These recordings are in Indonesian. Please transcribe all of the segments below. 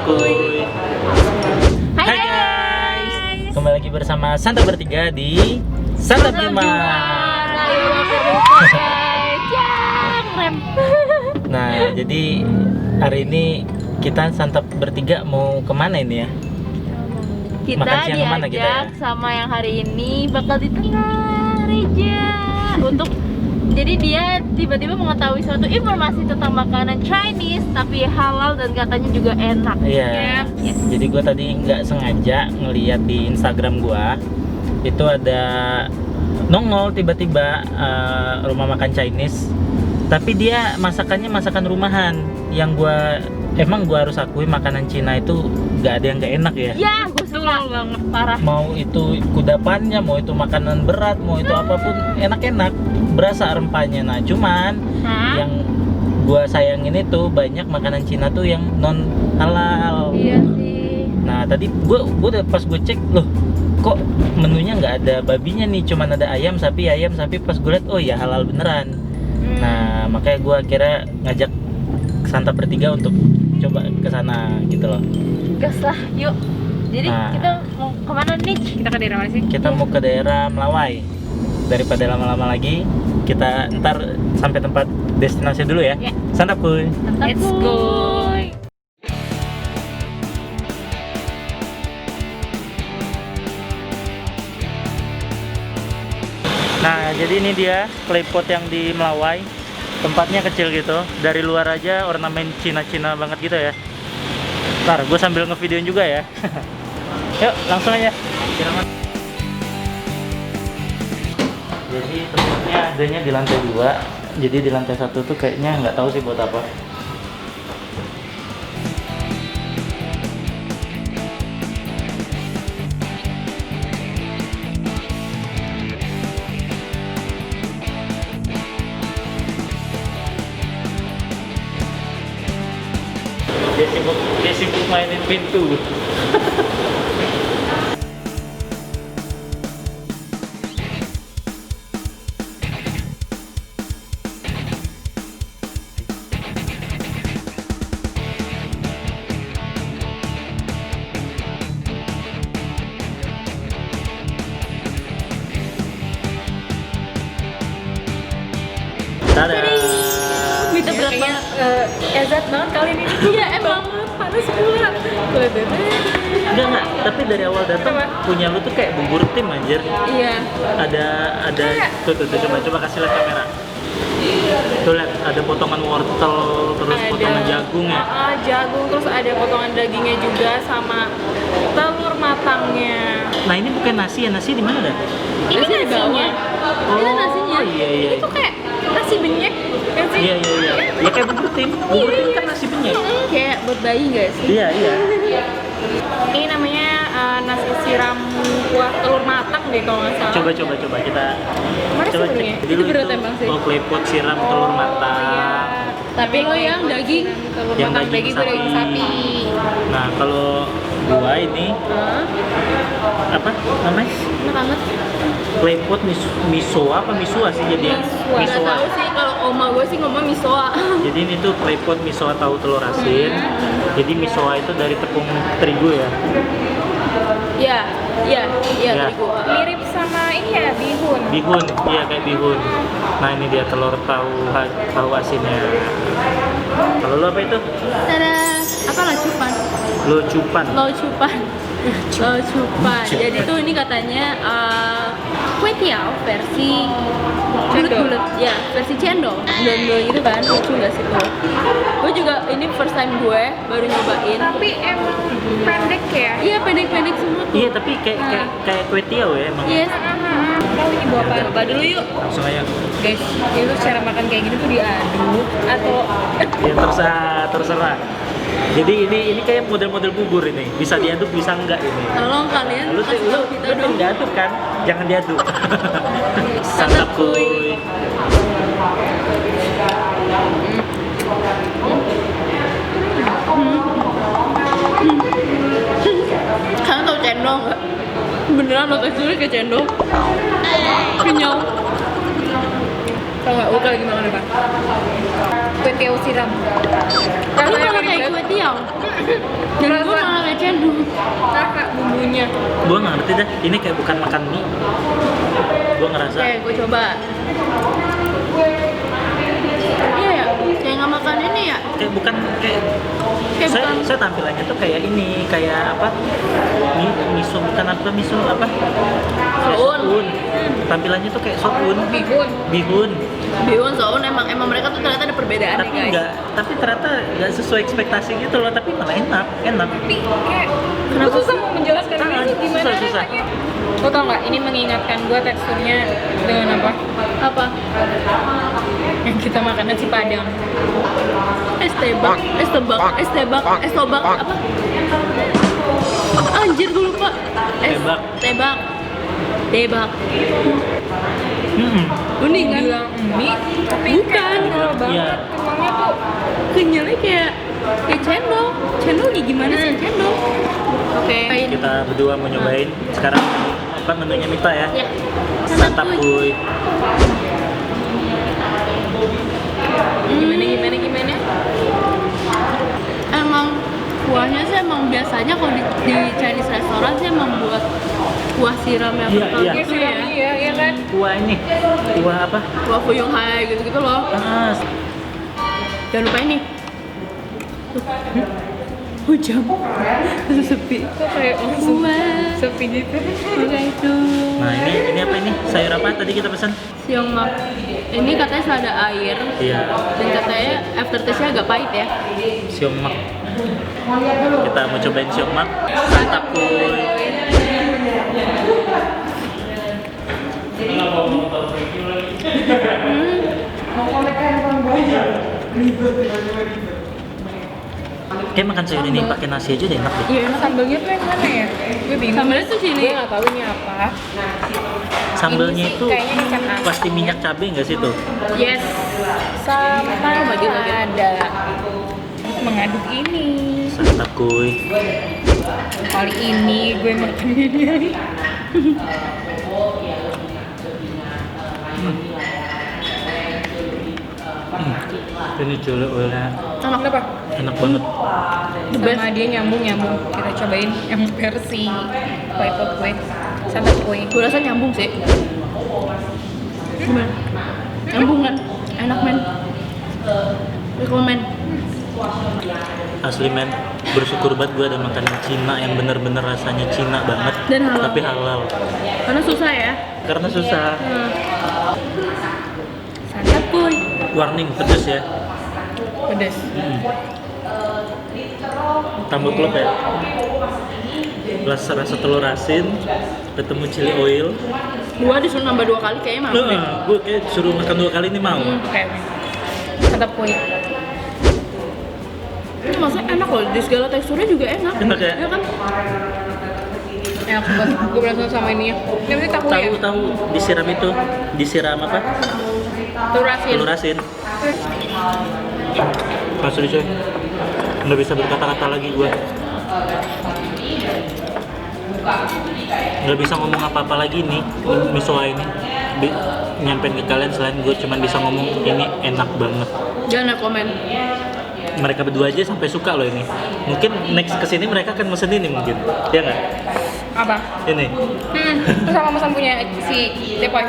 kuy. Hai guys. Kembali lagi bersama Santap bertiga di Santap Jumat. Nah, jadi hari ini kita santap bertiga mau kemana ini ya? Kita Makan siang kemana diajak kita ya? sama yang hari ini bakal di tengah Reja untuk jadi dia tiba-tiba mengetahui suatu informasi tentang makanan Chinese tapi halal dan katanya juga enak. Iya. Yes. Jadi gue tadi nggak sengaja ngeliat di Instagram gue itu ada nongol tiba-tiba rumah makan Chinese. Tapi dia masakannya masakan rumahan. Yang emang gue harus akui makanan Cina itu nggak ada yang nggak enak ya. Ya, gue suka banget parah. Mau itu kudapannya, mau itu makanan berat, mau itu apapun enak-enak, berasa rempahnya. Nah, cuman yang gua sayangin itu banyak makanan Cina tuh yang non halal. Iya sih. Nah, tadi gua pas gue cek, loh, kok menunya nggak ada babinya nih, cuman ada ayam, sapi, pas gue liat, oh ya halal beneran. Nah, makanya gua kira ngajak santap bertiga untuk coba ke sana gitu loh. Gas lah, yuk. Jadi Nah, kita mau kemana nih? Kita ke daerah mana sih? kita mau ke daerah Melawai. Daripada lama-lama lagi, kita ntar sampai tempat destinasi dulu ya. Ya. Santap kuy. Let's go. Nah, jadi ini dia claypot yang di Melawai. Tempatnya kecil gitu. Dari luar aja ornamen Cina-Cina banget gitu ya. Ntar gue sambil ngevideoin juga ya. Yuk, langsung aja. Silakan. Jadi tempatnya adanya di lantai 2. Jadi di lantai 1 tuh kayaknya nggak tahu sih buat apa. Dia sibuk mainin pintu. Tada. Kita berat banget. Ezat banget kali ini. Iya emang panas pula. Enggak, tapi dari awal datang punya lu tuh kayak bubur tim anjir. Iya. Ada tuh coba kasih lihat kamera. Tuh lihat ada potongan wortel terus potongan jagung ya. Jagung terus ada potongan dagingnya juga sama telur matangnya. Nah, ini bukan nasi ya, nasi di mana dah? Ini nasinya. Oh, Itu nasinya. iya. Ini tuh kayak nasi benyek kan sih? Iya. Ya kayak bubur tim. Bubur tim kan nasi benyek. Kayak buat bayi nggak sih? Iya. Ini namanya nasi siram kuah telur matang deh kalau nggak salah. Coba kita Mana coba sebenarnya? cek. Itu berat emang sih. Oh, claypot siram telur matang. Tapi lo yang daging telur Yang matang daging daging sapi. Nah, kalau gua ini apa namanya? Enak banget. Claypot misoa apa misua sih jadi ya? Nggak tahu sih kalau oma gue sih ngomong misoa. Jadi ini tuh claypot misoa tahu telur asin. Jadi misoa itu dari tepung terigu ya. Iya, Ya. terigu. Mirip sama ini ya bihun. Bihun, iya kayak bihun. Nah, ini dia telur tahu asinnya. Kalau lo apa itu? Tada, apa lacupan? Locupan. Locupan. Jadi tuh ini katanya kue tiaw versi bulat-bulat, ya versi cendol, bulat-bulat gitu kan, lucu nggak sih tuh? Gue juga ini first time gue baru nyobain. Tapi emang pendek ya? Iya pendek semua tuh. Iya, tapi kayak kue tiaw ya emang. Yes. Tahu ini bawa apa? Coba dulu yuk. Langsung aja. Guys, itu cara makan kayak gini tuh diaduk atau Ya terserah. Jadi ini kayak model-model bubur ini. Bisa diaduk, bisa enggak ini. tolong kalian Lu kasih tahu kita kan dong. diaduk kan? Jangan diaduk. Santap kuy. Kalian tau cendol nggak? Beneran lo teksturnya kayak cendol. Kenyal. Tau nggak? Gue lagi makan apa? kue tiaw siram. Lu malah kayak kue tiaw. Dan gue malah kayak cendol. Rasa bumbunya. Gua nggak ngerti dah, ini kayak bukan makan mie. Gua ngerasa Oke, gue coba. Iya ya, kayak nggak makan ini ya. kayak bukan kayak Kayak saya, bukan. saya tampilannya tuh kayak ini, kayak apa? Miso bukan apa? Miso apa? Kayak Soun. soun. Tampilannya tuh kayak soun. Bihun. Bihun. Bihun soun emang mereka tuh ternyata ada perbedaan Tapi guys. enggak, tapi ternyata nggak sesuai ekspektasi gitu loh, tapi malah enak. Tapi kayak Kenapa gue susah mau menjelaskan Ah, ini tuh gimana susah. rasanya. Lo tau nggak? Ini mengingatkan gue teksturnya dengan apa? Apa? Yang kita makan nasi padang. Es tebak, es tebak, es tebak, es tobak, apa? Anjir gue lupa. Tebak. Tebak. Tebak. Unik kan? Bilang mie, tapi Bukan. kayak kental banget. Iya. Emangnya tuh Kenyalnya kayak cendol. Cendol nih gimana sih cendol? Oke. Kita berdua mau nyobain sekarang apa menunya Mita ya? Ya. Santap kuy. gimana? Emang kuahnya sih emang biasanya kalau di Chinese restoran sih emang buat kuah siram yang Iya, kental iya. gitu ya. Iya kan? Kuah ini, kuah apa? Kuah fuyung hai gitu-gitu loh. Ah, Jangan lupa ini. Hujan. Sepi. Kok kayak langsung Wah. sepi gitu. Oke itu. nah ini apa ini? Sayur apa tadi kita pesan? Siommak. Ini katanya selada air. Iya, Dan katanya aftertaste-nya agak pahit ya. siommak. Kita mau cobain siommak. Santap kuy. Kayak makan sayur ini pakai nasi aja udah enak deh. Iya, enak. Sambelnya tuh yang mana ya? Gue bingung. Sambelnya tuh sini. Gue nggak tahu ini apa. Sambelnya Ini sih itu kayaknya kecap nasi. pasti minyak cabai nggak sih tuh? Yes. Sama Lagi. ada mengaduk ini. Santap kuy. Kali ini gue makan ini. Ini culuk ulah. Enak. Kenapa? Enak banget. The best. Sama dia nyambung. Kita cobain yang versi kue pop kue. Santap kue. Gue rasa nyambung sih. Gimana? Nyambung kan? Enak men. Rekomen. Asli men, bersyukur banget gue ada makanan Cina yang bener-bener rasanya Cina banget. Dan halal. Tapi halal. Karena susah ya. Karena susah. Santap kuy. Warning pedes ya. Pedas. Tambah klop ya. Plus rasa telur asin, ketemu chili oil. Gua disuruh nambah 2 kali kayaknya mau deh. Gue kayak suruh makan 2 kali ini mau. Oke. Santap kue. Ini maksudnya enak loh, di segala teksturnya juga enak. Enak ya? Iya kan? Enak banget. Gue berantem sama ini ya. Ini berarti tahu ya? Tahu disiram itu, disiram apa? Telur asin. Telur asin. Asli coy, nggak bisa berkata-kata lagi gue. Nggak bisa ngomong apa-apa lagi nih misoa ini. Nyampein ke kalian selain gue cuman bisa ngomong ini enak banget. Jangan komen. Mereka berdua aja sampai suka loh ini. Mungkin next kesini mereka akan mesen ini mungkin, ya nggak? Apa? Ini Terus sama pesan punya si Tepoy.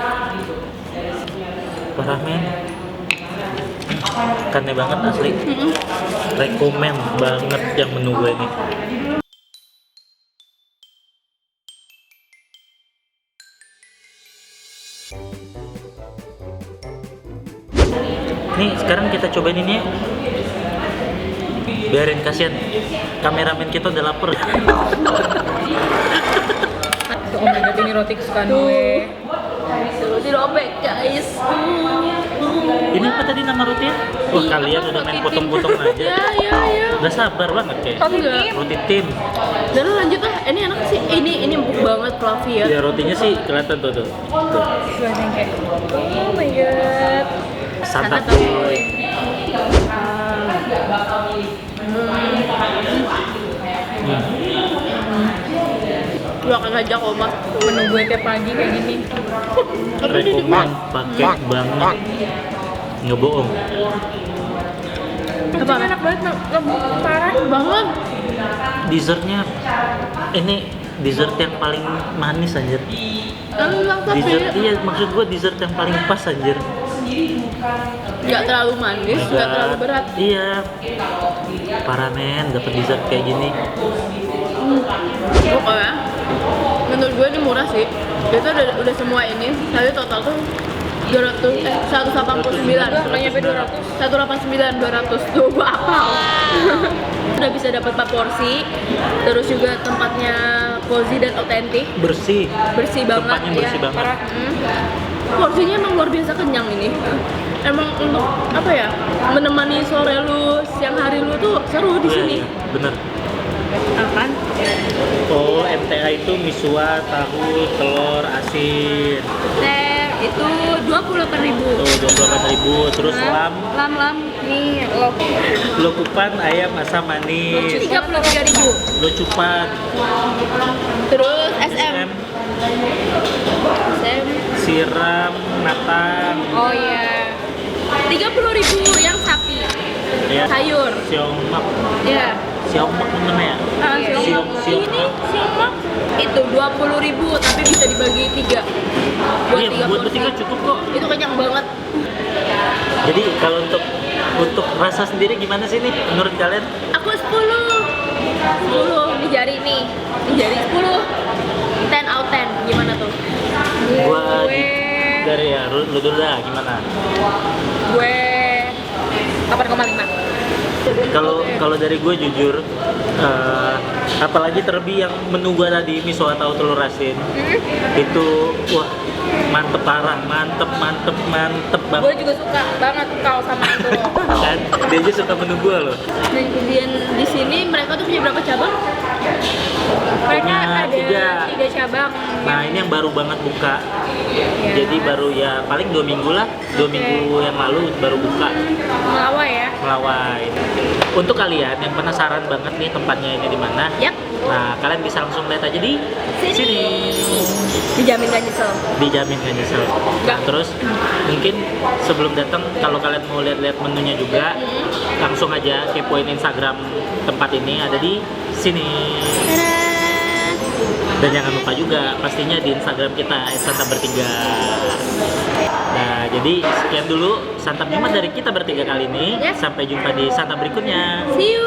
parah men. Ikannya banget asli. Rekomen banget yang menu gue ini. Nih sekarang kita cobain ini ya. Biarin kasihan kameramen kita udah lapar. Oh my god, ini roti kesukaan gue. Roti robek guys. Ini apa tadi nama rotinya? Wah kalian udah main potong-potong aja. Ya. Udah sabar banget kayak. Roti Enggak. tim. Roti tim. Dan lu lanjut lah. Ini enak sih. Ini empuk banget fluffy ya. Ya rotinya sih kelihatan tuh. Tuh. Gue yang kayak, oh my god. Santap. kuy. Lu akan ngajak Oma. Menu gue tiap pagi kayak gini. Rekomen pakai banget. Nggak bohong. Capcay enak banget, lembut parah. Banget. Dessertnya ini dessert yang paling manis anjir. Lengkap Dessert, ya. iya maksud gua dessert yang paling pas anjir. Nggak terlalu manis, nggak terlalu berat. Iya. Parah men, dapet dessert kayak gini. Pokoknya menurut gue ini murah sih. Itu udah semua ini. Tapi total tuh 189. Nggak nyampe 200. 189 200 tuh gua apa? Udah bisa dapat 4 porsi. Terus juga tempatnya cozy dan otentik. Bersih. Bersih banget Tempatnya bersih ya. banget. Parah. Porsinya emang luar biasa kenyang ini. Emang untuk apa ya? Menemani sore lu, siang hari lu tuh seru di Iya, sini. iya, bener. Apaan? Oh, MTA itu misua, tahu, telur, asin. Teh itu 28.000. Tuh 28.000. Terus Lam nih lo lokupan ayam asam manis. 33.000. Locupan, Terus SM siram, natang, oh iya 30.000 yang sapi. ya, Sayur. siomak, Ya. siomak mana ya? Siomok itu 20.000 tapi bisa dibagi 3 buat Iya, 3 buat porsi. bertiga cukup kok. Itu kenyang banget. Jadi kalau untuk rasa sendiri gimana sih nih menurut kalian? Aku 10 di jari nih. Di jari 10. 10 out 10 gimana tuh? Gua Gue dari ya, lu dulu dah gimana? gue 8,5. Kalau dari gue jujur, apalagi terlebih yang menu gue tadi miso atau telur asin, itu wah mantep parah, mantep banget. Gue juga suka banget kalau sama itu. Kan dia aja suka menu gue loh. Dan kemudian di sini mereka tuh punya berapa cabang? Mereka Punya ada 3 tiga. cabang. Nah ini yang baru banget buka, Ya. jadi baru ya paling 2 minggu lah, 2 minggu yang lalu baru buka. Melawai ya. Melawai. Untuk kalian yang penasaran banget nih tempatnya ini di mana, Yap. nah kalian bisa langsung lihat aja di sini. Dijamin gak nyesel. Dijamin gak nyesel. Nah, terus mungkin sebelum datang kalau kalian mau lihat-lihat menunya juga, langsung aja kepoin Instagram tempat ini ada di sini. Dan jangan lupa juga pastinya di Instagram kita @santap bertiga. Nah, jadi sekian dulu santap Jumat dari kita bertiga kali ini. Yes. Sampai jumpa di santap berikutnya. See you.